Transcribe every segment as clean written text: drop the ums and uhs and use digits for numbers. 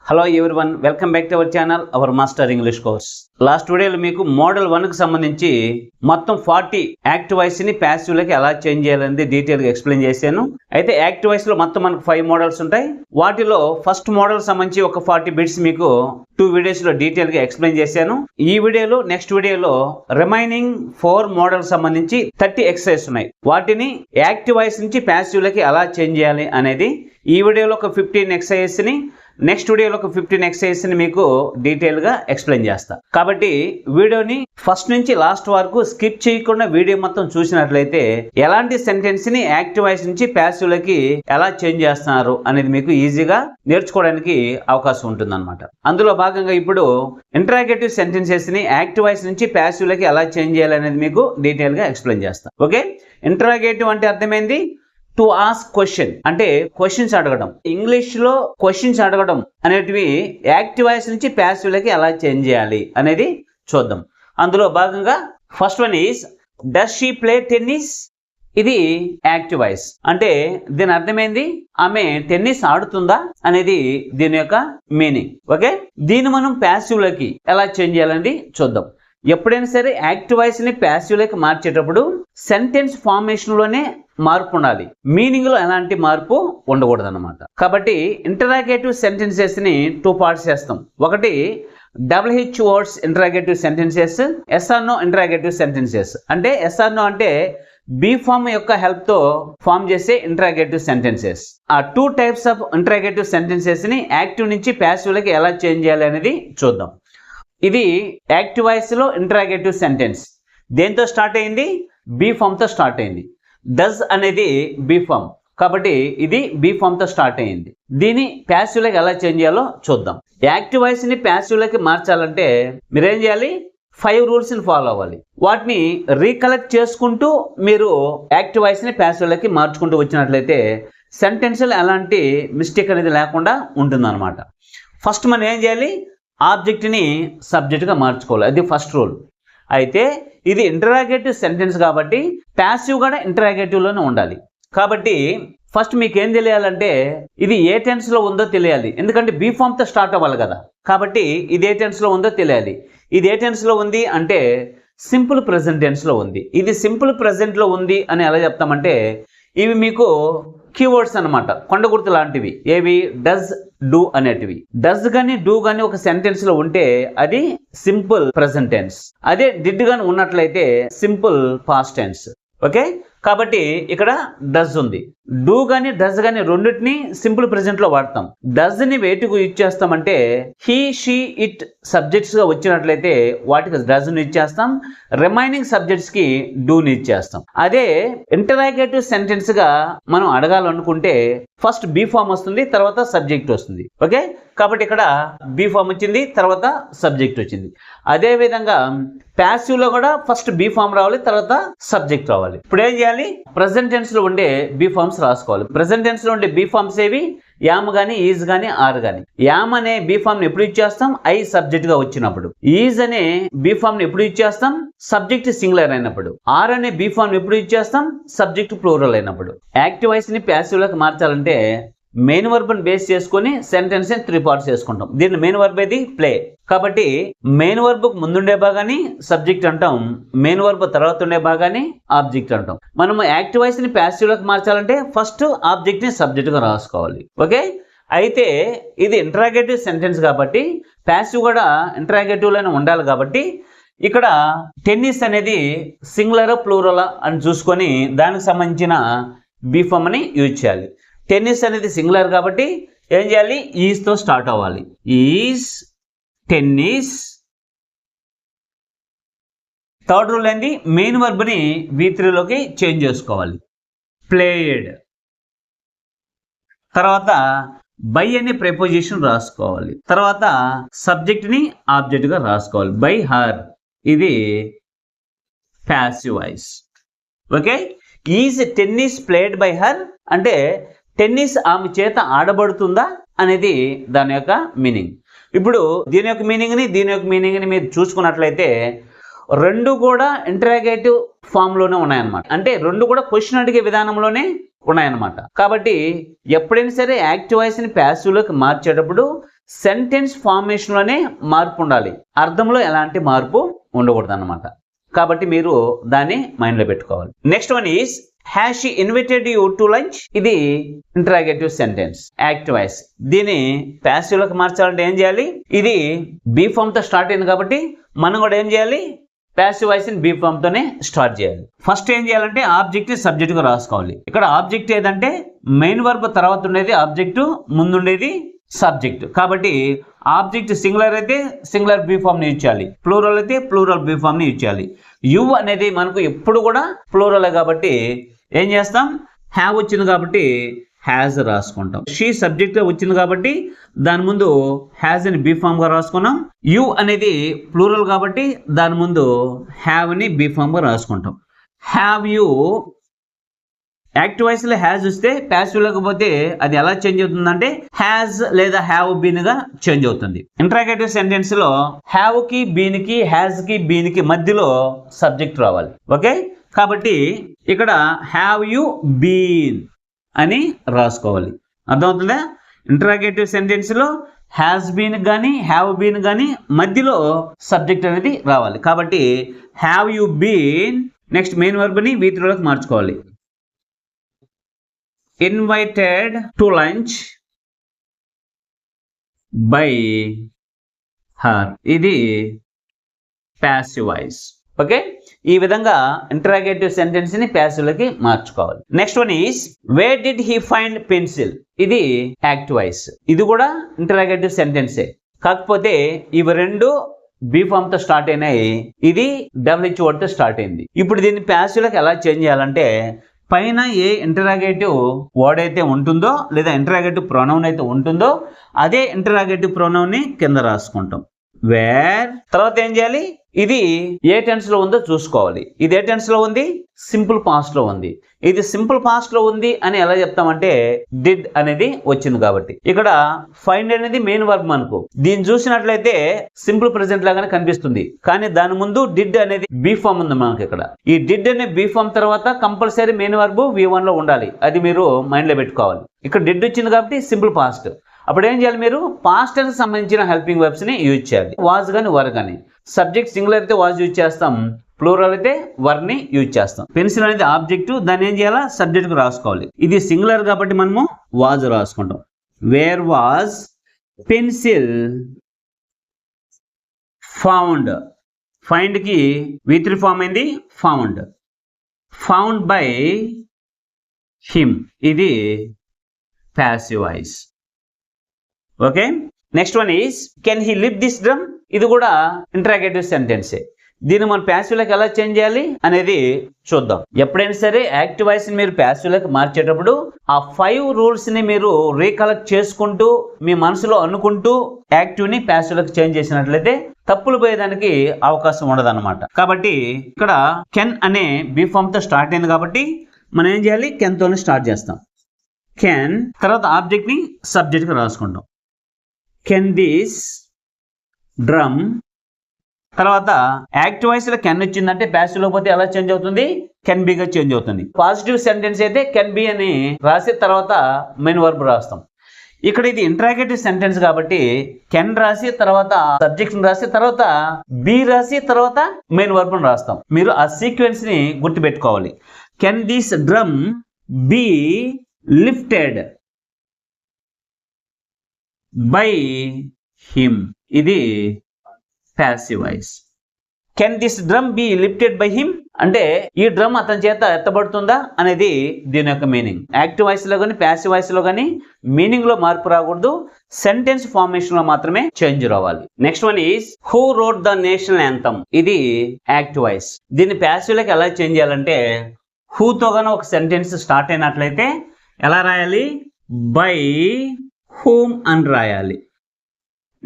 Hello everyone, welcome back to our channel, hour master English course. Last వీడియోలో మీకు model 1 కి సంబంధించి మొత్తం 40 యాక్టివ్ వాయిస్ ని ప్యాసివ్ లోకి ఎలా చేంజ్ చేయాలనేది డీటెయిల్ గా ఎక్స్ప్లెయిన్ చేశాను. అయితే యాక్టివ్ వాయిస్ లో మొత్తం మనకు 5 మోడల్స్ ఉంటాయి. వాటిలో ఫస్ట్ మోడల్ సంబంధించి ఒక 40 బిట్స్ మీకు 2 వీడియోస్ లో డీటెయిల్ గా ఎక్స్ప్లెయిన్ చేశాను. ఈ వీడియోలో నెక్స్ట్ వీడియోలో రిమైనింగ్ 4 మోడల్ సంబంధించి 30 ఎక్సర్సైజ్ ఉన్నాయి. వాటిని యాక్టివ్ వాయిస్ నుంచి ప్యాసివ్ లోకి ఎలా చేంజ్ చేయాలి అనేది ఈ వీడియోలో ఒక 15 ఎక్సర్సైజ్ ని, నెక్స్ట్ వీడియోలో ఒక 15 ఎక్సర్సైజ్ ని మీకు డీటెయిల్ గా ఎక్స్ప్లెయిన్ చేస్తా. కాబట్టి వీడియోని ఫస్ట్ నుంచి లాస్ట్ వరకు స్కిప్ చేయకుండా వీడియో మొత్తం చూసినట్లయితే ఎలాంటి సెంటెన్స్ ని యాక్టివ్ వాయిస్ నుంచి ప్యాసివ్ లోకి ఎలా చేంజ్ చేస్తున్నారు అనేది మీకు ఈజీగా నేర్చుకోవడానికి అవకాశం ఉంటుందన్నమాట. అందులో భాగంగా ఇప్పుడు ఇంటరాగేటివ్ సెంటెన్సెస్ ని యాక్టివ్ వాయిస్ నుంచి ప్యాసివ్ లోకి ఎలా చేంజ్ చేయాలి అనేది మీకు డీటెయిల్ గా ఎక్స్ప్లెయిన్ చేస్తా. ఓకే, ఇంటరాగేటివ్ అంటే అర్థమైంది టు ఆస్క్ క్వశ్చన్, అంటే క్వశ్చన్స్ అడగడం. ఇంగ్లీష్ లో క్వశ్చన్స్ అడగడం అనేటివి యాక్టివ్ వాయిస్ నుంచి ప్యాసివ్ లోకి ఎలా చేంజ్ చేయాలి అనేది చూద్దాం. అందులో భాగంగా first one is does she play tennis. ఇది యాక్టివ్ వాయిస్, అంటే దీని అర్థమైంది ఆమె టెన్నిస్ ఆడుతుందా అనేది దీని యొక్క మీనింగ్. ఓకే, దీన్ని మనం ప్యాసివ్ లోకి ఎలా చేంజ్ చేయాలని చూద్దాం. ఎప్పుడైనా సరే యాక్టివ్ వాయిస్ ని ప్యాసివ్ లోకి మార్చేటప్పుడు సెంటెన్స్ ఫార్మేషన్ లోనే మార్పు ఉండాలి, మీనింగ్ లో ఎలాంటి మార్పు ఉండకూడదు అన్నమాట. కాబట్టి ఇంటరాగేటివ్ సెంటెన్సెస్ ని 2 పార్ట్స్ చేస్తాం. ఒకటి WH words interrogative sentences, SR/NO interrogative sentences. అంటే SR/NO అంటే బి ఫామ్ యొక్క హెల్ప్ తో ఫామ్ చేసే ఇంటరాగేటివ్ సెంటెన్సెస్. ఆ 2 టైప్స్ ఆఫ్ ఇంటరాగేటివ్ సెంటెన్సెస్ ని యాక్టివ్ నుంచి ప్యాసివ్ లోకి ఎలా చేంజ్ చేయాలి అనేది చూద్దాం. ఇది యాక్టివ్ వాయిస్ లో ఇంటరాగేటివ్ సెంటెన్స్. దేంతో స్టార్ట్ అయింది? బి ఫామ్ తో స్టార్ట్ అయింది. డస్ అనేది బి ఫామ్, కాబట్టి ఇది బి ఫామ్ తో స్టార్ట్ అయింది. దీన్ని ప్యాసివ్ లోకి ఎలా చేంజ్ చేయాలో చూద్దాం. యాక్టివ్ వాయిస్ ని ప్యాసివ్ లోకి మార్చాలంటే మీరేం చేయాలి? 5 రూల్స్ ని ఫాలో అవ్వాలి. వాటిని రీకలెక్ట్ చేసుకుంటూ మీరు యాక్టివ్ వాయిస్ ని ప్యాసివ్ లోకి మార్చుకుంటూ వచ్చినట్లయితే సెంటెన్స్ లో ఎలాంటి మిస్టేక్ అనేది లేకుండా ఉంటుంది అనమాట. ఫస్ట్ మనం ఏం చేయాలి? ఆబ్జెక్ట్ ని సబ్జెక్ట్ గా మార్చుకోవాలి. అది ఫస్ట్ రూల్. అయితే ఇది ఇంటరాగేటివ్ సెంటెన్స్ కాబట్టి ప్యాసివ్ కూడా ఇంటరాగేటివ్ లోనే ఉండాలి. కాబట్టి ఫస్ట్ మీకు ఏం తెలియాలంటే ఇది ఏ టెన్స్ లో ఉందో తెలియాలి. ఎందుకంటే బి ఫామ్ తో స్టార్ట్ అవ్వాలి కదా, కాబట్టి ఇది ఏ టెన్స్ లో ఉందో తెలియాలి. ఇది ఏ టెన్స్ లో ఉంది అంటే సింపుల్ ప్రెజెంట్ టెన్స్ లో ఉంది. ఇది సింపుల్ ప్రెజెంట్ లో ఉంది అని ఎలా చెప్తామంటే ఇవి మీకు కీవర్డ్స్ అన్నమాట, కొండ గుర్తు లాంటివి. ఏవి? డస్, డూ అనేటివి. డస్ గానీ డూ గానీ ఒక సెంటెన్స్ లో ఉంటే అది సింపుల్ ప్రెజెంట్ టెన్స్. అదే డిడ్ గానీ ఉన్నట్లయితే సింపుల్ పాస్ట్ టెన్స్. ఓకే, కాబట్టి ఇక్కడ డస్ ఉంది. డూ గానీ డస్ గానీ రెండింటిని సింపుల్ ప్రెజెంట్ లో వాడతాం. డస్ ని వేటికి యూజ్ చేస్తామంటే హీ, షీ, ఇట్ సబ్జెక్ట్స్ గా వచ్చినట్లయితే వాటికి డస్ ని యూజ్ చేస్తాం. రిమైనింగ్ సబ్జెక్ట్స్ కి డూ ని యూజ్ చేస్తాం. అదే ఇంటరాగేటివ్ సెంటెన్స్ గా మనం అడగాలనుకుంటే ఫస్ట్ బి ఫామ్ వస్తుంది, తర్వాత సబ్జెక్ట్ వస్తుంది. ఓకే, కాబట్టి ఇక్కడ బి ఫామ్ వచ్చింది, తర్వాత సబ్జెక్ట్ వచ్చింది. అదే విధంగా ప్యాసివ్ లో కూడా ఫస్ట్ బి ఫామ్ రావాలి, తర్వాత సబ్జెక్ట్ రావాలి. ఇప్పుడు ఏం చేయాలి? ప్రెజెంట్ టెన్స్ లో ఉండే బి ఫామ్స్ రాసుకోవాలి. ప్రెజెంట్ టెన్స్ లో ఉండే బి ఫామ్స్ ఏవి? యామ్ గానీ, ఈజ్ గానీ, ఆర్ గానీ. యామ్ అనే బి ఫామ్ ని ఎప్పుడు యూజ్ చేస్తాం? ఐ సబ్జెక్ట్ గా వచ్చినప్పుడు. ఈజ్ అనే బి ఫామ్ ని ఎప్పుడు యూజ్ చేస్తాం? సబ్జెక్ట్ సింగులర్ అయినప్పుడు. ఆర్ అనే బి ఫామ్ ని ఎప్పుడు యూజ్ చేస్తాం? సబ్జెక్ట్ ప్లూరల్ అయినప్పుడు. యాక్టివ్ వాయిస్ ని ప్యాసివ్ లోకి మార్చాలంటే మెయిన్ వర్బ్ ని బేస్ చేసుకుని సెంటెన్స్ ని 3 పార్ట్స్ చేసుకుంటాం. దీని మెయిన్ వర్బ్ ఏది? ప్లే. కాబట్టి మెయిన్ వర్బ్ ముందుండే భాగాన్ని సబ్జెక్ట్ అంటాం, మెయిన్ వర్బ్ తర్వాత ఉండే భాగాన్ని ఆబ్జెక్ట్ అంటాం. మనం యాక్టివ్ వాయిస్ ని ప్యాసివ్ లోకి మార్చాలంటే ఫస్ట్ ఆబ్జెక్ట్ ని సబ్జెక్ట్ గా రాసుకోవాలి. ఓకే, అయితే ఇది ఇంటరాగేటివ్ సెంటెన్స్ కాబట్టి ప్యాసివ్ కూడా ఇంటరాగేటివ్ లోనే ఉండాలి. కాబట్టి ఇక్కడ టెన్నిస్ అనేది సింగులర్ ప్లూరల్ అని చూసుకొని దానికి సంబంధించిన బి ఫామ్ ని యూజ్ చేయాలి. టెన్నిస్ అనేది సింగులర్ కాబట్టి ఏం చేయాలి? ఈజ్ తో స్టార్ట్ అవ్వాలి. Is tennis. థర్డ్ రూల్ ఏంది? మెయిన్ వర్బ్ ని V3 లోకి చేంజ్ చేసుకోవాలి. ప్లేడ్. తర్వాత బై అనే ప్రిపోజిషన్ రాసుకోవాలి. తర్వాత సబ్జెక్ట్ ని ఆబ్జెక్ట్ గా రాసుకోవాలి. By her. ఇది passive voice. Okay, is tennis played by her అంటే టెన్నిస్ ఆమె చేత ఆడబడుతుందా అనేది దాని యొక్క మీనింగ్. ఇప్పుడు దీని యొక్క మీనింగ్ ని దీని యొక్క మీనింగ్ ని మీరు చూసుకున్నట్లయితే రెండు కూడా ఇంటరాగేటివ్ ఫామ్ లోనే ఉన్నాయన్నమాట. అంటే రెండు కూడా క్వశ్చన్ అడిగే విధానంలోనే ఉన్నాయన్నమాట. కాబట్టి ఎప్పుడైనా సరే యాక్టివ్ వాయిస్ ని ప్యాసివ్ లోకి మార్చేటప్పుడు సెంటెన్స్ ఫార్మేషన్లోనే మార్పు ఉండాలి, అర్థంలో ఎలాంటి మార్పు ఉండకూడదు అన్నమాట. కాబట్టి మీరు దాన్ని మైండ్లో పెట్టుకోవాలి. Next one is has she inverted you to lunch. ఇది ఇంటరాగేటివ్ సెంటెన్స్, యాక్టివ్ వాయిస్. దీన్ని ప్యాసివ్ లోకి మార్చాలంటే ఏం చేయాలి? ఇది బీ ఫామ్ తో స్టార్ట్ అయింది కాబట్టి మనం కూడా ఏం చేయాలి? ప్యాసివ్ వాయిస్ ని బీ ఫామ్ తోనే స్టార్ట్ చేయాలి. ఫస్ట్ ఏం చేయాలంటే ఆబ్జెక్ట్ ని సబ్జెక్ట్ గా రాసుకోవాలి. ఇక్కడ ఆబ్జెక్ట్ ఏదంటే మెయిన్ వర్బ్ తర్వాత ఉండేది ఆబ్జెక్ట్, ముందుండేది సబ్జెక్ట్. కాబట్టి ఆబ్జెక్ట్ సింగులర్ అయితే సింగులర్ బీ ఫామ్ ని యూజ్ చేయాలి, ప్లూరల్ అయితే ప్లూరల్ బీ ఫామ్ ని యూజ్ చేయాలి. యు అనేది మనకు ఎప్పుడు కూడా ప్లూరల్ కాబట్టి ఏం చేస్తాం? హ్యావ్ వచ్చింది కాబట్టి హ్యాజ్ రాసుకుంటాం. షీ సబ్జెక్ట్ వచ్చింది కాబట్టి దాని ముందు హ్యాజ్ అని బీ ఫామ్ గా రాసుకున్నాం. యు అనేది ప్లూరల్ కాబట్టి దాని ముందు హ్యావ్ అని బీ ఫామ్ గా రాసుకుంటాం. హ్యావ్ యు యాక్టివ్ వాయిస్ లో హ్యాజ్ వస్తే ప్యాసివ్ లేకపోతే అది ఎలా చేంజ్ అవుతుందంటే హ్యాజ్ లేదా హ్యావ్ బీన్ గా చేంజ్ అవుతుంది. ఇంటరాగేటివ్ సెంటెన్స్ లో హ్యావ్ కి బీన్ కి హ్యాజ్ కి బీన్ కి మధ్యలో సబ్జెక్ట్ రావాలి. ఓకే, కాబట్టి ఇక్కడ హ్యావ్ యు బీన్ అని రాసుకోవాలి. అర్థమవుతుందా? ఇంటరాగేటివ్ సెంటెన్స్ లో హ్యాస్ బీన్ కానీ హ్యావ్ బీన్ కానీ మధ్యలో సబ్జెక్ట్ అనేది రావాలి. కాబట్టి have you been next main verb ని వీటిలోకి మార్చుకోవాలి. Invited to lunch by her. ఇది ప్యాసివ్ వాయిస్. ఓకే, ఈ విధంగా ఇంటరాగేటివ్ సెంటెన్స్ ని ప్యాసివ్ లోకి మార్చుకోవాలి. Next one is where did he find pencil. ఇది యాక్టివ్ వాయిస్. ఇది కూడా ఇంటరాగేటివ్ సెంటెన్సే, కాకపోతే ఇవి రెండు బీ ఫామ్ తో స్టార్ట్ అయినాయి, ఇది డబ్ల్యూహెచ్ వర్డ్ తో స్టార్ట్ అయింది. ఇప్పుడు దీన్ని ప్యాసివ్ లోకి ఎలా చేంజ్ చేయాలంటే పైన ఏ ఇంటరాగేటివ్ వర్డ్ అయితే ఉంటుందో లేదా ఇంటరాగేటివ్ ప్రొనౌన్ అయితే ఉంటుందో అదే ఇంటరాగేటివ్ ప్రొనౌన్ ని కింద రాసుకుంటాం. వేర్ తర్వాత ఏం చేయాలి? ఇది ఏ టెన్స్ లో ఉందో చూసుకోవాలి. ఇది ఏ టెన్స్ లో ఉంది? సింపుల్ పాస్ట్ లో ఉంది. ఇది సింపుల్ పాస్ట్ లో ఉంది అని ఎలా చెప్తామంటే డిడ్ అనేది వచ్చింది కాబట్టి. ఇక్కడ ఫైండ్ అనేది మెయిన్ వర్బ్ మనకు. దీన్ని చూసినట్లయితే సింపుల్ ప్రెజెంట్ లాగానే కనిపిస్తుంది, కానీ దాని ముందు డిడ్ అనేది బీ ఫామ్ ఉంది మనకి. ఇక్కడ ఈ డిడ్ అనే బీ ఫామ్ తర్వాత కంపల్సరీ మెయిన్ వర్బ్ V1 లో ఉండాలి. అది మీరు మైండ్ లో పెట్టుకోవాలి. ఇక్కడ డిడ్ వచ్చింది కాబట్టి సింపుల్ పాస్ట్. అప్పుడు ఏం చేయాలి? మీరు పాస్ట్ కి సంబంధించిన హెల్పింగ్ వర్బ్స్ ని యూజ్ చేయాలి. వాజ్ కానీ వర్ కానీ. సబ్జెక్ట్ సింగులర్ అయితే వాజ్ యూజ్ చేస్తాం, ప్లూరల్ అయితే వర్ ని యూజ్ చేస్తాం. పెన్సిల్ అనేది ఆబ్జెక్ట్, దాన్ని ఏం చేయాలా? సబ్జెక్ట్ కు రాసుకోవాలి. ఇది సింగులర్ కాబట్టి మనము వాజ్ రాసుకుంటాం. Where was pencil found. Find కి V3 ఫామ్ అయింది ఫౌండ్. Found by him. ఇది passive voice. Okay, next one is can he lift this drum. ఇది కూడా ఇంటరాగేటివ్ సెంటెన్సే. దీన్ని మనం ప్యాసివ్ లోకి ఎలా చేంజ్ చేయాలి అనేది చూద్దాం. ఎప్పుడైనా సరే యాక్టివ్ వాయిస్ ని మీరు ప్యాసివ్ లోకి మార్చేటప్పుడు ఆ 5 రూల్స్ ని మీరు రీకలెక్ట్ చేసుకుంటూ మీ మనసులో అనుకుంటూ యాక్టివ్ ని ప్యాసివ్ లోకి చేంజ్ చేసినట్లయితే తప్పులు పోయేదానికి అవకాశం ఉండదు అనమాట. కాబట్టి ఇక్కడ కెన్ అనే బీ ఫామ్ తో స్టార్ట్ అయింది కాబట్టి మనం ఏం చేయాలి? కెన్ తోనే స్టార్ట్ చేస్తాం. కెన్ తర్వాత ఆబ్జెక్ట్ ని సబ్జెక్ట్ గా రాసుకుంటాం. Can this drum. తర్వాత యాక్టివ్ వాయిస్ లో కెన్ వచ్చిందంటే ప్యాసివ్ లో పోతే ఎలా చేంజ్ అవుతుంది? కెన్ బి గా చేంజ్ అవుతుంది. పాజిటివ్ సెంటెన్స్ అయితే కెన్ బి అని రాసి తర్వాత మెయిన్ వర్బ్ రాస్తాం. ఇక్కడ ఇది ఇంటరాగేటివ్ సెంటెన్స్ కాబట్టి కెన్ రాసి తర్వాత సబ్జెక్ట్ రాసి తర్వాత బి రాసి తర్వాత మెయిన్ వర్బ్ రాస్తాం. మీరు ఆ సీక్వెన్స్ ని గుర్తుపెట్టుకోవాలి. Can this drum be lifted by him. ఇది passive voice. Can this drum be lifted by him అంటే ఈ డ్రమ్ అతని చేత ఎత్తబడుతుందా అనేది దీని యొక్క మీనింగ్. యాక్టివ్ వాయిస్ లో కానీ ప్యాసివ్ వాయిస్ లో కానీ మీనింగ్ లో మార్పు రాకూడదు, సెంటెన్స్ ఫార్మేషన్ లో మాత్రమే చేంజ్ రావాలి. Next one is who wrote the national anthem. ఇది యాక్టివ్ వాయిస్. దీన్ని ప్యాసివ్ లోకి ఎలా చేంజ్ చేయాలంటే హూ తో గానీ ఒక సెంటెన్స్ స్టార్ట్ అయినట్లయితే ఎలా రాయాలి? బై హూమ్ అని రాయాలి.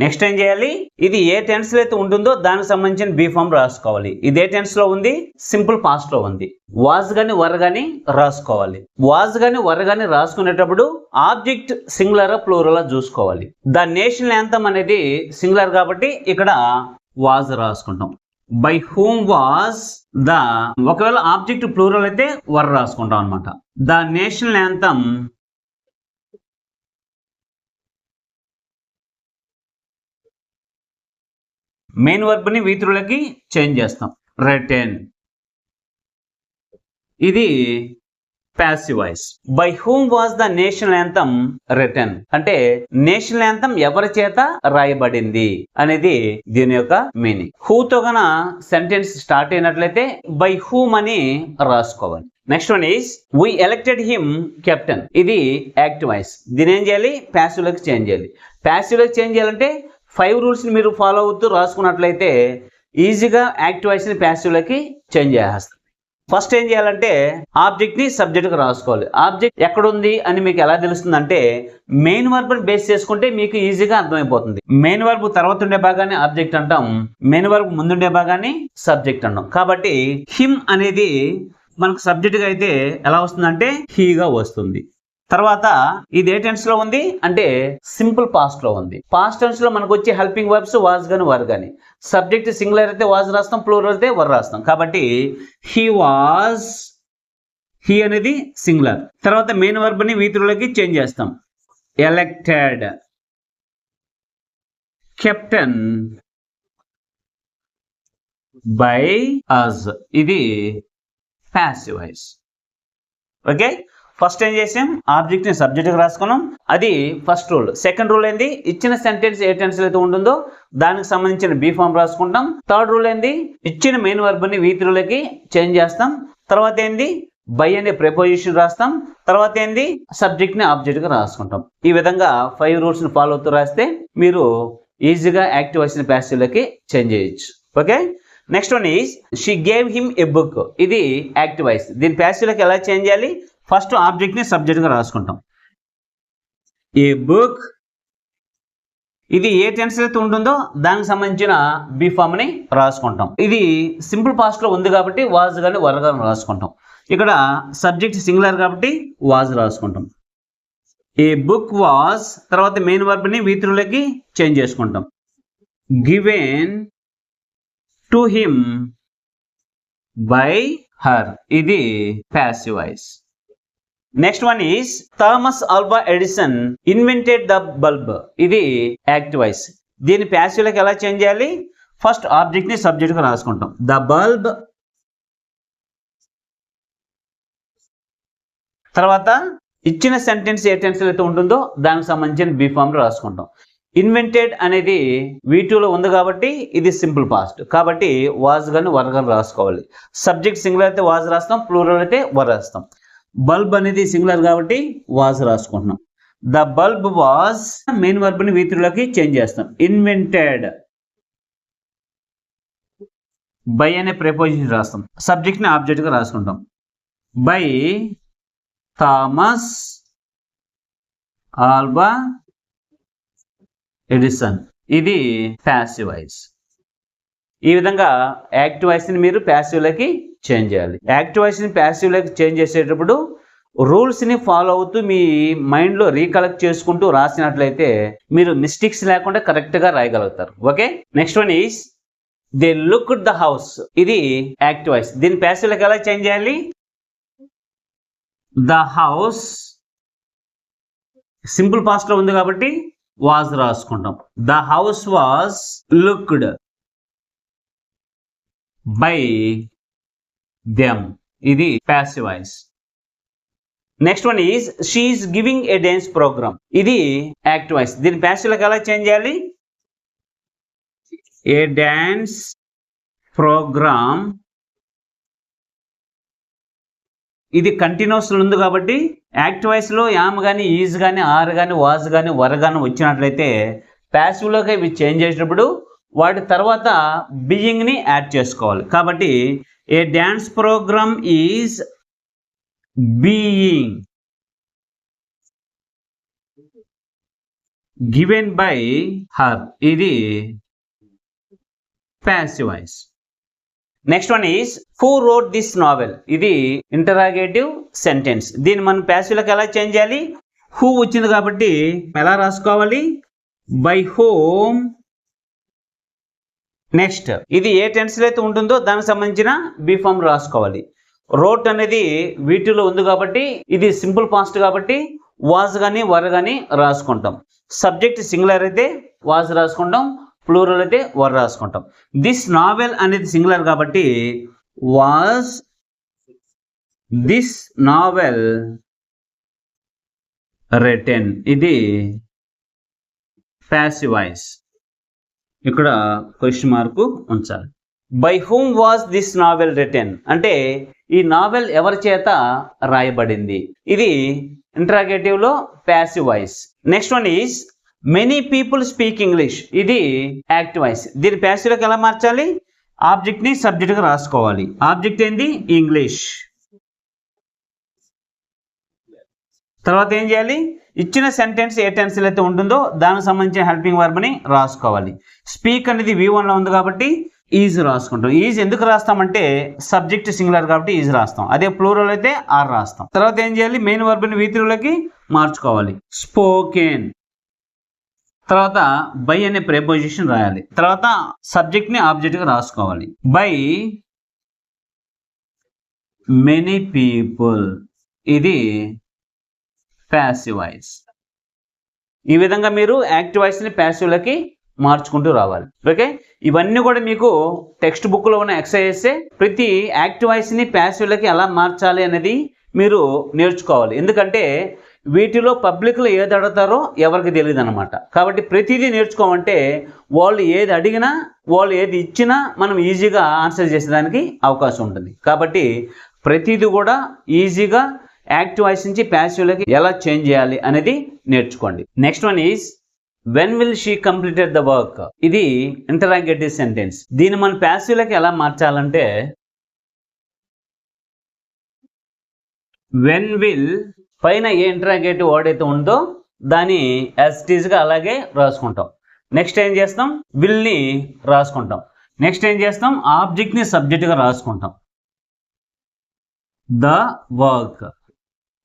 నెక్స్ట్ ఏం చేయాలి? ఇది ఏ టెన్స్ లో అయితే ఉంటుందో దానికి సంబంధించిన బీ ఫామ్ రాసుకోవాలి. ఇది ఏ టెన్స్ లో ఉంది? సింపుల్ పాస్ట్ లో ఉంది. వాజ్ గాని వర్ గాని రాసుకోవాలి. వాజ్ గాని వర్ గాని రాసుకునేటప్పుడు ఆబ్జెక్ట్ సింగులర్ ప్లూరల్ చూసుకోవాలి. ద నేషనల్ యాంథమ్ అనేది సింగులర్ కాబట్టి ఇక్కడ వాజ్ రాసుకుంటాం. By whom was the. ఒకవేళ ఆబ్జెక్ట్ ప్లూరల్ అయితే వర్ రాసుకుంటాం అనమాట. The national anthem main verb ని V3 లోకి చేంజ్ చేస్తాం. రిటెన్, ఇది passive voice. By whom was the national anthem written అంటే నేషనల్ యాంథమ్ ఎవరి చేత రాయబడింది అనేది దీని యొక్క మీనింగ్. హూతో గన సెంటెన్స్ స్టార్ట్ అయినట్లయితే బై హూమ్ అని రాసుకోవాలి. Next one is we elected him captain, ఇది యాక్టివ్ వాయిస్. దీని ఏం చేయాలి? ప్యాసివ్ లోకి చేంజ్ చేయాలి. ప్యాసివ్ లోకి చేంజ్ చేయాలంటే 5 రూల్స్ ని మీరు ఫాలో అవుతూ రాసుకున్నట్లయితే ఈజీగా యాక్టివ్ వాయిస్ ని ప్యాసివ్ లోకి చేంజ్ చేసేస్తారు. ఫస్ట్ ఏం చేయాలంటే ఆబ్జెక్ట్ ని సబ్జెక్ట్ గా రాసుకోవాలి. ఆబ్జెక్ట్ ఎక్కడుంది అని మీకు ఎలా తెలుస్తుందంటే మెయిన్ వర్బ్ ని బేస్ చేసుకుంటే మీకు ఈజీగా అర్థమైపోతుంది. మెయిన్ వర్బ్ తర్వాత ఉండే భాగాన్ని ఆబ్జెక్ట్ అంటాం, మెయిన్ వర్బ్ ముందుండే భాగాన్ని సబ్జెక్ట్ అంటాం. కాబట్టి హిమ్ అనేది మనకు సబ్జెక్ట్ గా అయితే ఎలా వస్తుందంటే హీగా వస్తుంది. తర్వాత ఇది ఏ టెన్స్ లో ఉంది అంటే సింపుల్ పాస్ట్ లో ఉంది. పాస్ట్ టెన్స్ లో మనకు వచ్చే హెల్పింగ్ వర్బ్స్ వాజ్ గాని వర్ గాని. సబ్జెక్ట్ సింగులర్ అయితే వాజ్ రాస్తాం, ప్లూరల్ అయితే వర్ రాస్తాం. కాబట్టి హీ వాజ్, హీ అనేది సింగులర్. తర్వాత మెయిన్ వర్బ్ ని V3 లోకి చేంజ్ చేస్తాం. ఎలెక్టెడ్, కెప్టెన్ బై అస్, ఇది ప్యాసివ్ వాయిస్. ఓకే, ఫస్ట్ ఏం చేసాం? ఆబ్జెక్ట్ ని సబ్జెక్ట్ గా రాసుకున్నాం, అది ఫస్ట్ రూల్. సెకండ్ రూల్ ఏంది? ఇచ్చిన సెంటెన్స్ ఏ టెన్స్ అయితే ఉంటుందో దానికి సంబంధించిన బీ ఫామ్ రాసుకుంటాం. థర్డ్ రూల్ ఏంది? ఇచ్చిన మెయిన్ వర్బ్ ని V3 లోకి చేంజ్ చేస్తాం. తర్వాత ఏంది? బై అనే ప్రిపోజిషన్ రాస్తాం. తర్వాత ఏంది? సబ్జెక్ట్ ని ఆబ్జెక్ట్ గా రాసుకుంటాం. ఈ విధంగా 5 రూల్స్ ని ఫాలో అవుతూ రాస్తే మీరు ఈజీగా యాక్టివ్ వాయిస్ ని ప్యాసివ్ లోకి చేంజ్ చేయొచ్చు. Okay, next one is she gave him a book, ఇది యాక్టివ్ వాయిస్. దీని ప్యాసివ్ లోకి ఎలా చేంజ్ చేయాలి? ఫస్ట్ ఆబ్జెక్ట్ ని సబ్జెక్ట్ గా రాసుకుంటాం. ఏ బుక్, ఇది ఏ టెన్స్ అయితే ఉంటుందో దానికి సంబంధించిన బీ ఫామ్ ని రాసుకుంటాం. ఇది సింపుల్ పాస్ట్ లో ఉంది కాబట్టి వాజ్ గాని వర్ గాని రాసుకుంటాం. ఇక్కడ సబ్జెక్ట్ సింగులర్ కాబట్టి వాజ్ రాసుకుంటాం. ఏ బుక్ వాజ్, తర్వాత మెయిన్ వర్బ్ ని V3 లోకి చేంజ్ చేసుకుంటాం. Given to him by her, ఇది passive voice. Next one is Thomas Alva Edison invented the bulb, ఇది యాక్టివ్ వాయిస్. దీని ప్యాసివ్ లోకి ఎలా చేంజ్ చేయాలి? ఫస్ట్ ఆబ్జెక్ట్ ని సబ్జెక్ట్ గా రాసుకుంటాం. ద బల్బ్, తర్వాత ఇచ్చిన సెంటెన్స్ ఏ టెన్స్ అయితే ఉంటుందో దానికి సంబంధించిన బీ ఫామ్ రాసుకుంటాం. ఇన్వెంటెడ్ అనేది V2 లో ఉంది కాబట్టి ఇది సింపుల్ పాస్ట్, కాబట్టి వాజ్ గాని వర్ గాని రాసుకోవాలి. సబ్జెక్ట్ సింగులర్ అయితే వాజ్ రాస్తాం, ప్లూరల్ అయితే వర్ రాస్తాం. బల్బ్ అనేది సింగులర్ కాబట్టి వాజ్ రాసుకుంటున్నాం. The bulb was, main verb ని V3 లోకి చేంజ్ చేస్తాం. ఇన్వెంటెడ్, బై అనే ప్రిపోజిషన్ రాస్తాం. సబ్జెక్ట్ ని ఆబ్జెక్ట్ గా రాసుకుంటాం. బై థామస్ ఆల్వా ఎడిసన్, ఇది ప్యాసివ్ వాయిస్. ఈ విధంగా యాక్టివ్ వాయిస్ ని మీరు ప్యాసివ్ లోకి చేంజ్ చేయాలి. యాక్టివ్ వాయిస్ ని ప్యాసివ్ లోకి చేంజ్ చేసేటప్పుడు రూల్స్ ని ఫాలో అవుతూ మీ మైండ్ లో రీకలెక్ట్ చేసుకుంటూ రాసినట్లయితే మీరు మిస్టేక్స్ లేకుండా కరెక్ట్ గా రాయగలుగుతారు. Okay, next one is they looked the house, ఇది యాక్టివ్ వాయిస్. దీని ప్యాసివ్ లోకి ఎలా చేంజ్ చేయాలి? ద హౌస్ సింపుల్ పాస్ట్ లో ఉంది కాబట్టి వాజ్ రాసుకుంటాం. The house was looked by them, ఇది passive voice. Next one is she is giving a dance programme, ఇది యాక్టివ్ వాయిస్. దీని ప్యాసివ్ లోకి ఎలా చేంజ్ చేయాలి? ఏ డాన్స్ ప్రోగ్రామ్, ఇది కంటిన్యూస్ ఉంది కాబట్టి యాక్టివ్ వాయిస్ లో యామ్ గాని ఈజ్ గాని ఆర్ గాని వాజ్ గాని వర్ గాని వచ్చినట్లయితే ప్యాసివ్ లోకి ఇవి చేంజ్ చేసేటప్పుడు వాటి తర్వాత బీయింగ్ ని యాడ్ చేసుకోవాలి. కాబట్టి a dance programme is being given by her, ఇది passive voice. Next one is who wrote this novel, ఇది ఇంటరాగేటివ్ సెంటెన్స్. దీన్ని మనం ప్యాసివ్ లోకి ఎలా చేంజ్ చేయాలి? హూ వచ్చింది కాబట్టి ఎలా రాసుకోవాలి? By home. నెక్స్ట్ ఇది ఏ టెన్స్ అయితే ఉంటుందో దానికి సంబంధించిన బీ ఫామ్ రాసుకోవాలి. రోట్ అనేది V2 లో ఉంది కాబట్టి ఇది సింపుల్ పాస్ట్ కాబట్టి వాజ్ గాని వర్ గాని రాసుకుంటాం. సబ్జెక్ట్ సింగులర్ అయితే వాజ్ రాసుకుంటాం, ప్లూరల్ అయితే వర్ రాసుకుంటాం. దిస్ నావెల్ అనేది సింగులర్ కాబట్టి వాజ్ దిస్ నావెల్ రిటెన్, ఇది ప్యాసివ్ వాయిస్. ఇక్కడ క్వశ్చన్ మార్క్ ఉంచాలి. By whom was this novel written అంటే ఈ నావెల్ ఎవరి చేత రాయబడింది. ఇది ఇంటరాగేటివ్ లో passive voice. Next one is many people speak English, ఇది యాక్టివ్ వాయిస్. దీని ప్యాసివ్ లోకి ఎలా మార్చాలి? ఆబ్జెక్ట్ ని సబ్జెక్ట్ గా రాసుకోవాలి. ఆబ్జెక్ట్ ఏంది? ఇంగ్లీష్. తర్వాత ఏం చేయాలి? ఇచ్చిన సెంటెన్స్ ఏ టెన్స్ అయితే ఉంటుందో దానికి సంబంధించిన హెల్పింగ్ వర్బ్ ని రాసుకోవాలి. స్పీక్ అనేది V1 లో ఉంది కాబట్టి ఈజ్ రాసుకుంటాం. ఈజ్ ఎందుకు రాస్తామంటే సబ్జెక్ట్ సింగులర్ కాబట్టి ఈజ్ రాస్తాం. అదే ప్లూరల్ అయితే ఆర్ రాస్తాం. తర్వాత ఏం చేయాలి? మెయిన్ వర్బ్ ని V3 లోకి మార్చుకోవాలి. స్పోకెన్. తర్వాత బై అనే ప్రిపోజిషన్ రాయాలి. తర్వాత సబ్జెక్ట్ ని ఆబ్జెక్ట్ గా రాసుకోవాలి. బై మెనీ పీపుల్, ఇది ప్యాసివ్ వాయిస్. ఈ విధంగా మీరు యాక్టివ్ వాయిస్ ని ప్యాసివ్ లకి మార్చుకుంటూ రావాలి. ఓకే, ఇవన్నీ కూడా మీకు టెక్స్ట్ బుక్ లో ఉన్న ఎక్సర్సైజెస్. ప్రతి యాక్టివ్ వాయిస్ ని ప్యాసివ్ లకి ఎలా మార్చాలి అనేది మీరు నేర్చుకోవాలి. ఎందుకంటే వీటిలో పబ్లిక్ లో ఏది అడుగుతారో ఎవరికి తెలియదు అనమాట. కాబట్టి ప్రతిదీ నేర్చుకోమంటే వాళ్ళు ఏది అడిగినా వాళ్ళు ఏది ఇచ్చినా మనం ఈజీగా ఆన్సర్ చేసేదానికి అవకాశం ఉంటుంది. కాబట్టి ప్రతిదీ కూడా ఈజీగా యాక్టివ్ వాయిస్ నుంచి ప్యాసివ్ లకి ఎలా చేంజ్ చేయాలి అనేది నేర్చుకోండి. Next one is when will she completed the work, ఇది ఇంటరాగేటివ్ సెంటెన్స్. దీన్ని మనం ప్యాసివ్ లకి ఎలా మార్చాలంటే వెన్ విల్ పైన ఏ ఇంటరాగేటివ్ వర్డ్ అయితే ఉందో దాన్ని యాజ్ ఇట్ ఈజ్ గా అలాగే రాసుకుంటాం. నెక్స్ట్ ఏం చేస్తాం? విల్ ని రాసుకుంటాం. నెక్స్ట్ ఏం చేస్తాం? ఆబ్జెక్ట్ ని సబ్జెక్ట్ గా రాసుకుంటాం. The work.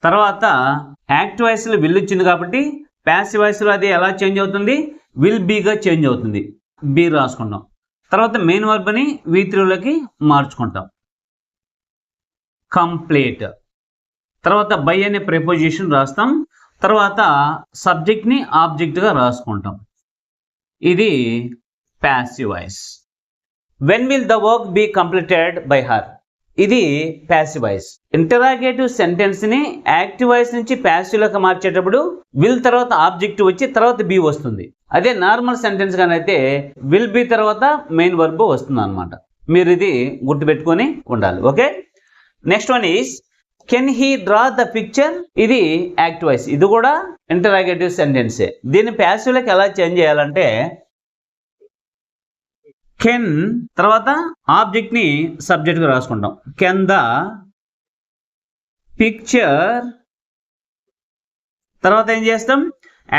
తర్వాత యాక్టివ్ వాయిస్ లో విల్ ఇచ్చింది కాబట్టి ప్యాసివ్ వాయిస్ లో అది ఎలా చేంజ్ అవుతుంది? విల్ బీగా చేంజ్ అవుతుంది. బి రాసుకుంటాం. తర్వాత మెయిన్ వర్బ్ ని V3 లోకి మార్చుకుంటాం. కంప్లీట్. తర్వాత బై అనే ప్రిపోజిషన్ రాస్తాం. తర్వాత సబ్జెక్ట్ ని ఆబ్జెక్ట్ గా రాసుకుంటాం. ఇది passive voice. When will the work be completed by her, ఇది ప్యాసివ్ వాయిస్. ఇంటరాగేటివ్ సెంటెన్స్ ని యాక్టివ్ వాయిస్ నుంచి ప్యాసివ్ లోకి మార్చేటప్పుడు విల్ తర్వాత ఆబ్జెక్ట్ వచ్చి తర్వాత బి వస్తుంది. అదే నార్మల్ సెంటెన్స్ గానైతే విల్ బి తర్వాత మెయిన్ వర్బ్ వస్తుంది అనమాట. మీరు ఇది గుర్తుపెట్టుకొని ఉండాలి. Okay, next one is can he draw the picture, ఇది యాక్టివ్ వాయిస్. ఇది కూడా ఇంటరాగేటివ్ సెంటెన్సే. దీన్ని ప్యాసివ్ లోకి ఎలా చేంజ్ చేయాలంటే కెన్ తర్వాత ఆబ్జెక్ట్ ని సబ్జెక్ట్ గా రాసుకుంటాం. Can the picture. తర్వాత ఏం చేస్తాం?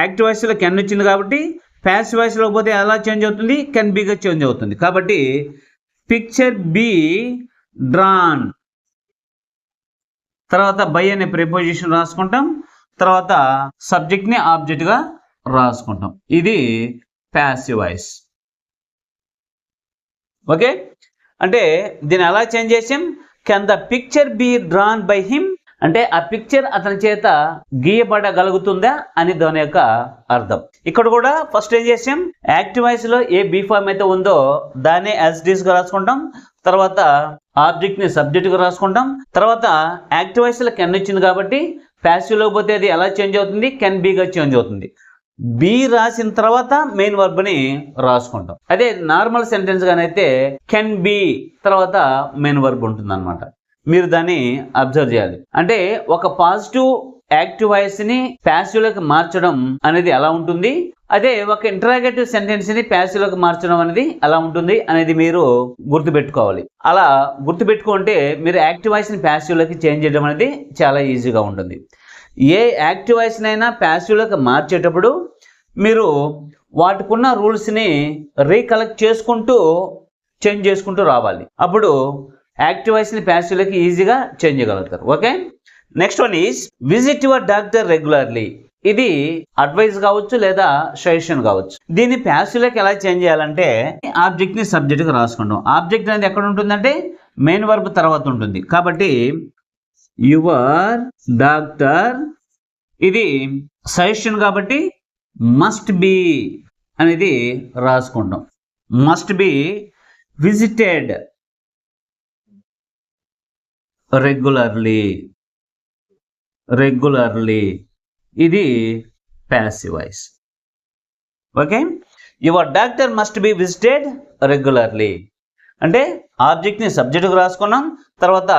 యాక్టివ్ వాయిస్ లో కెన్ వచ్చింది కాబట్టి ప్యాసివ్ వాయిస్ లో పోతే ఎలా చేంజ్ అవుతుంది? కెన్ బీగా చేంజ్ అవుతుంది. కాబట్టి పిక్చర్ బి డ్రాన్. తర్వాత బై అనే ప్రిపోజిషన్ రాసుకుంటాం. తర్వాత సబ్జెక్ట్ ని ఆబ్జెక్ట్ గా రాసుకుంటాం. ఇది ప్యాసివ్ వాయిస్. ఓకే, అంటే దీన్ని ఎలా చేంజ్ చేసాం? Can the picture be drawn by him అంటే ఆ పిక్చర్ అతని చేత గీయబడగలుగుతుందా అని దాని యొక్క అర్థం. ఇక్కడ కూడా ఫస్ట్ ఏం చేసాం? యాక్టివ్ వాయిస్ లో ఏ బి ఫార్మ్ అయితే ఉందో దాన్ని యాజ్ ఇట్ ఈజ్ గా రాసుకుంటాం. తర్వాత ఆబ్జెక్ట్ ని సబ్జెక్ట్ గా రాసుకుంటాం. తర్వాత యాక్టివ్ వాయిస్ లో కెన్ వచ్చింది కాబట్టి ప్యాసివ్ లో పోతే అది ఎలా చేంజ్ అవుతుంది? కెన్ బీగా చేంజ్ అవుతుంది. బి రాసిన తర్వాత మెయిన్ వర్బ్ ని రాసుకుంటాం. అదే నార్మల్ సెంటెన్స్ గానైతే కెన్ బి తర్వాత మెయిన్ వర్బ్ ఉంటుంది అనమాట. మీరు దాన్ని అబ్జర్వ్ చేయాలి. అంటే ఒక పాజిటివ్ యాక్టివ్ వాయిస్ ని ప్యాసివ్ లోకి మార్చడం అనేది ఎలా ఉంటుంది, అదే ఒక ఇంటరాగేటివ్ సెంటెన్స్ ని ప్యాసివ్ లోకి మార్చడం అనేది ఎలా ఉంటుంది అనేది మీరు గుర్తుపెట్టుకోవాలి. అలా గుర్తుపెట్టుకుంటే మీరు యాక్టివ్ వాయిస్ ని ప్యాసివ్ లోకి చేంజ్ చేయడం అనేది చాలా ఈజీగా ఉంటుంది. ఏ యాక్టివ్ వాయిస్ నైనా ప్యాసివ్ లోకి మార్చేటప్పుడు మీరు వాటికున్న రూల్స్ ని రీకలెక్ట్ చేసుకుంటూ చేంజ్ చేసుకుంటూ రావాలి. అప్పుడు యాక్టివ్ వాయిస్ ని ప్యాసివ్ లోకి ఈజీగా చేంజ్ చేయగలుగుతారు. Okay, next one is visit your doctor regularly. ఇది అడ్వైస్ కావచ్చు లేదా సజెషన్ కావచ్చు. దీన్ని ప్యాసివ్ లోకి ఎలా చేంజ్ చేయాలంటే ఆబ్జెక్ట్ ని సబ్జెక్ట్ గా రాసుకుంటాం. ఆబ్జెక్ట్ అనేది ఎక్కడ ఉంటుందంటే మెయిన్ వర్బ్ తర్వాత ఉంటుంది. కాబట్టి యువర్ డాక్టర్, ఇది సజెషన్ కాబట్టి మస్ట్ బి అనేది రాసుకుంటాం. must be visited regularly. ఇది passive voice. Okay, your doctor must be visited regularly అంటే ఆబ్జెక్ట్ని సబ్జెక్టుకు రాసుకున్నాం, తర్వాత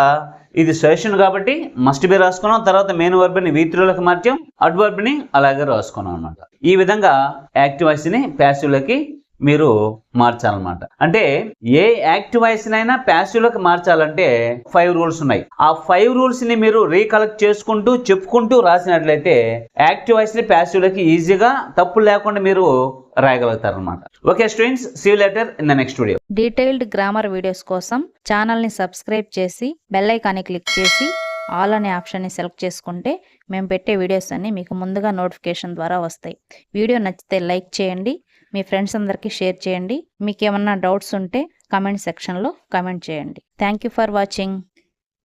ఇది సెషన్ కాబట్టి మస్ట్ బి రాసుకున్నాం, తర్వాత మెయిన్ వర్బ్ని V3లోకి మార్చాం, అడ్వర్బ్ని అలాగే రాసుకున్నాం అనమాట. ఈ విధంగా యాక్టివ్ వాయిస్ని ప్యాసివ్లోకి మీరు మార్చాలన్నమాట. అంటే ఏ యాక్టివ్ వాయిస్ నైనా ప్యాసివ్ లోకి మార్చాలంటే 5 రూల్స్ ఉన్నాయి. ఆ 5 రూల్స్ ని మీరు రీకలెక్ట్ చేసుకుంటూ చెప్పుకుంటూ రాసినట్లయితే యాక్టివ్ వాయిస్ ని ప్యాసివ్ లోకి ఈజీగా తప్పు లేకుండా మీరు రాయగలుగుతారు అనమాట. Okay students, see you later in the next video. Detailed grammar videos కోసం ఛానల్ని సబ్స్క్రైబ్ చేసి బెల్ ఐకాన్ని క్లిక్ చేసి ఆల్ అనే ఆప్షన్ని సెలెక్ట్ చేసుకుంటే మేము పెట్టే వీడియోస్ అన్నీ మీకు ముందుగా నోటిఫికేషన్ ద్వారా వస్తాయి. వీడియో నచ్చితే లైక్ చేయండి, మీ ఫ్రెండ్స్ అందరికీ షేర్ చేయండి. మీకు ఏమన్నా డౌట్స్ ఉంటే కామెంట్ సెక్షన్లో కామెంట్ చేయండి. Thank you for watching.